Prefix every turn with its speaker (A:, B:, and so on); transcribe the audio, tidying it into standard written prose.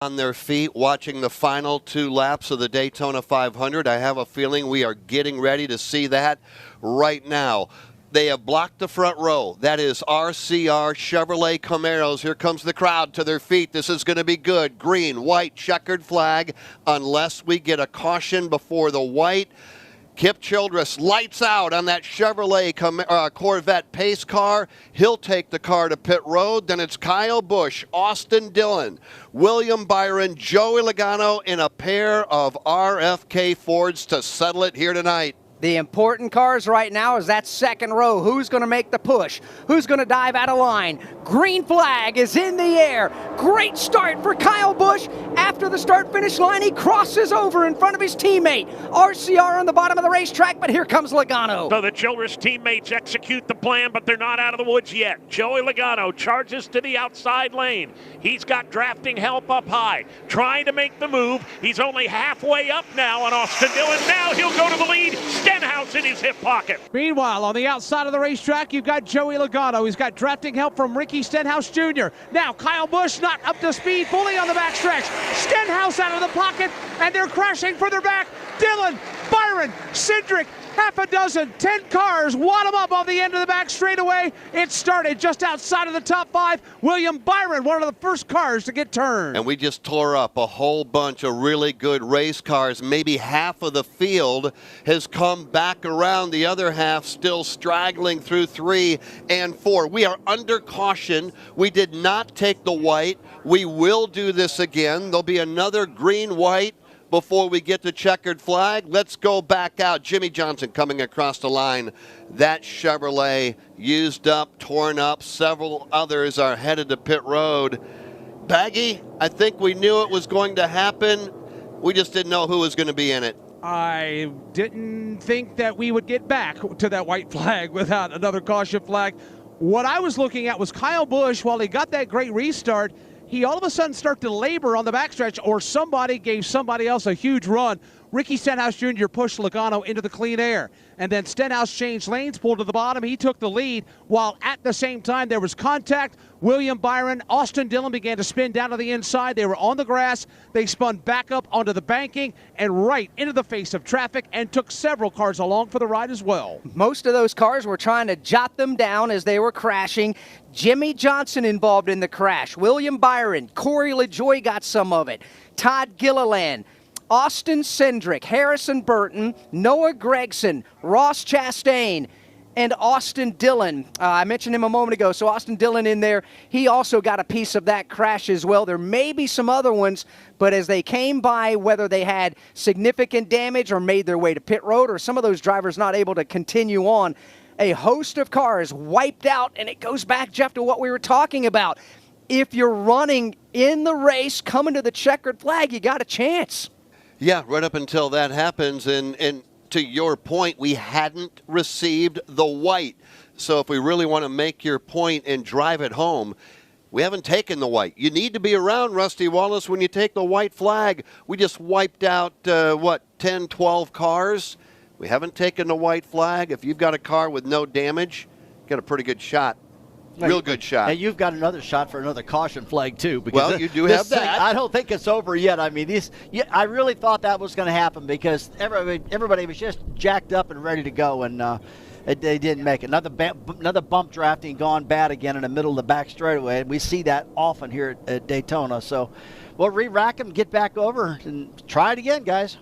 A: on their feet watching the final 2 laps of the Daytona 500. I have a feeling we are getting ready to see that right now. They have blocked the front row. That is RCR Chevrolet Camaros. Here comes the crowd to their feet. This is going to be good. Green, white, checkered flag unless we get a caution before the white. Kip Childress lights out on that Chevrolet Corvette pace car. He'll take the car to pit road. Then it's Kyle Busch, Austin Dillon, William Byron, Joey Logano in a pair of RFK Fords to settle it here tonight.
B: The important cars right now is that second row. Who's going to make the push? Who's going to dive out of line? Green flag is in the air. Great start for Kyle Busch. After the start-finish line, he crosses over in front of his teammate. RCR on the bottom of the racetrack, but here comes Logano.
C: So the Childress teammates execute the plan, but they're not out of the woods yet. Joey Logano charges to the outside lane. He's got drafting help up high, trying to make the move. He's only halfway up now on Austin Dillon. Now he'll go to the lead. Stenhouse in his hip pocket.
D: Meanwhile, on the outside of the racetrack, you've got Joey Logano. He's got drafting help from Ricky Stenhouse Jr. Now, Kyle Busch not up to speed fully on the backstretch. Stenhouse out of the pocket, and they're crashing further back. Dillon, Byron, Cindric, half a dozen, 10 cars, wad them up on the end of the back straightaway. It started just outside of the top 5. William Byron, one of the first cars to get turned.
A: And we just tore up a whole bunch of really good race cars. Maybe half of the field has come back around. The other half still straggling through 3 and 4. We are under caution. We did not take the white. We will do this again. There'll be another green-white before we get the checkered flag. Let's go back out. Jimmy Johnson coming across the line. That Chevrolet used up, torn up. Several others are headed to pit road. Baggy, I think we knew it was going to happen. We just didn't know who was going to be in it.
D: I didn't think that we would get back to that white flag without another caution flag. What I was looking at was Kyle Busch, while he got that great restart, he all of a sudden started to labor on the backstretch, or somebody gave somebody else a huge run. Ricky Stenhouse Jr. pushed Logano into the clean air. And then Stenhouse changed lanes, pulled to the bottom. He took the lead, while at the same time there was contact. William Byron, Austin Dillon began to spin down to the inside. They were on the grass. They spun back up onto the banking and right into the face of traffic and took several cars along for the ride as well.
B: Most of those cars were trying to jot them down as they were crashing. Jimmy Johnson involved in the crash. William Byron, Corey LaJoie got some of it. Todd Gilliland, Austin Cindric, Harrison Burton, Noah Gregson, Ross Chastain, and Austin Dillon. I mentioned him a moment ago, so Austin Dillon in there. He also got a piece of that crash as well. There may be some other ones, but as they came by, whether they had significant damage or made their way to pit road, or some of those drivers not able to continue on, a host of cars wiped out, and it goes back, Jeff, to what we were talking about. If you're running in the race, coming to the checkered flag, you got a chance.
A: Yeah, right up until that happens, and to your point, we hadn't received the white. So if we really want to make your point and drive it home, we haven't taken the white. You need to be around, Rusty Wallace, when you take the white flag. We just wiped out, 10, 12 cars. We haven't taken the white flag. If you've got a car with no damage, you got a pretty good shot. Real good shot.
E: And you've got another shot for another caution flag, too. Because
A: well, you do have that.
E: I don't think it's over yet. I mean, I really thought that was going to happen because everybody was just jacked up and ready to go, and they didn't make it. Another bump drafting gone bad again in the middle of the back straightaway, and we see that often here at Daytona. So we'll re-rack them, get back over, and try it again, guys.